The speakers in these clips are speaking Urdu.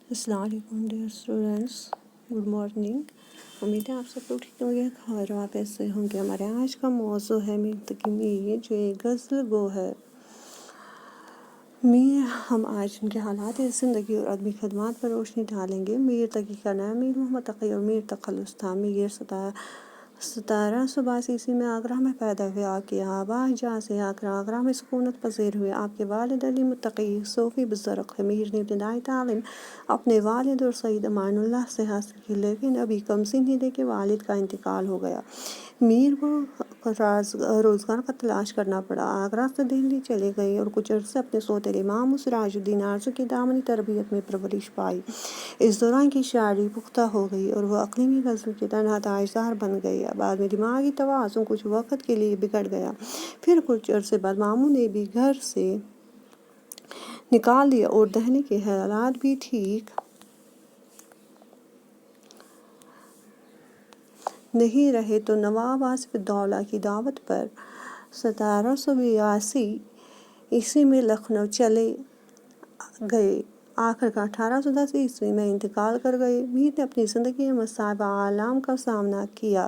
السلام علیکم ڈیئر اسٹوڈینٹس، گڈ مارننگ۔ امید ہے آپ سب لوگ ٹھیک ہوں گے، خیر آپ ایسے ہوں گے۔ ہمارے آج کا موضوع ہے میر تقی میر، جو ایک غزل گو ہے۔ میر ہم آج ان کے حالات زندگی اور ادبی خدمات پر روشنی ڈالیں گے۔ میر تقی کا نام میر محمد تقی اور میر تخلص تھا۔ میر 1782 میں آگرہ میں پیدا ہوئے۔ آپ کی آبا جہاں سے آگرہ میں سکونت پذیر ہوئے۔ آپ کے والد علی متقی صوفی بزرگ ہیں۔ میر نے ابتدائی تعلیم اپنے والد اور سید امان اللہ سے حاصل کی، لیکن ابھی کم سن تھے کہ والد کا انتقال ہو گیا۔ میر کو روزگار کا تلاش کرنا پڑا۔ آگرہ سے دہلی چلے گئے اور کچھ عرصے اپنے سوتیلے ماموں سراج الدین آرزو کی دامنی تربیت میں پرورش پائی۔ اس دوران کی شاعری پختہ ہو گئی اور وہ اقلیمی غزل کے تنہا تاجدار بن گئے۔ بعد میں دماغی توازن کچھ وقت کے لیے بگڑ گیا، پھر کچھ عرصے بعد ماموں نے بھی گھر سے نکال دیا اور دہلی کے حالات بھی ٹھیک نہیں رہے تو نواب آصف الدولہ کی دعوت پر 1782 میں لکھنؤ چلے گئے۔ آخرکار 1810 میں انتقال کر گئے۔ میر نے اپنی زندگی میں مصائب عالم کا سامنا کیا۔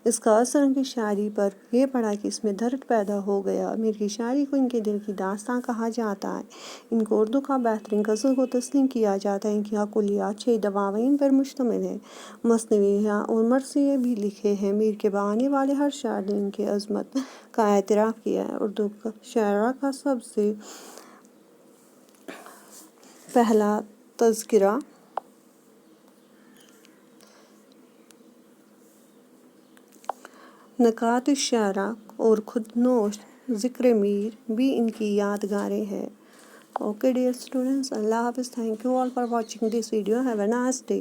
اس کا اثر ان کی شاعری پر یہ پڑا کہ اس میں درد پیدا ہو گیا۔ میر کی شاعری کو ان کے دل کی داستان کہا جاتا ہے۔ ان کو اردو کا بہترین غزل کو تسلیم کیا جاتا ہے۔ ان کی کلیات 6 دواوین پر مشتمل ہیں۔ مثنویاں اور مرثیے بھی لکھے ہیں۔ میر کے آنے والے ہر شاعر نے ان کی عظمت کا اعتراف کیا ہے۔ اردو شاعرہ کا سب سے پہلا تذکرہ نکات الشعراء اور خودنوشت ذکر میر بھی ان کی یادگاریں ہیں۔ اوکے ڈیئر اسٹوڈنٹس، اللہ حافظ۔ Thank you all for watching this video. Have a nice day.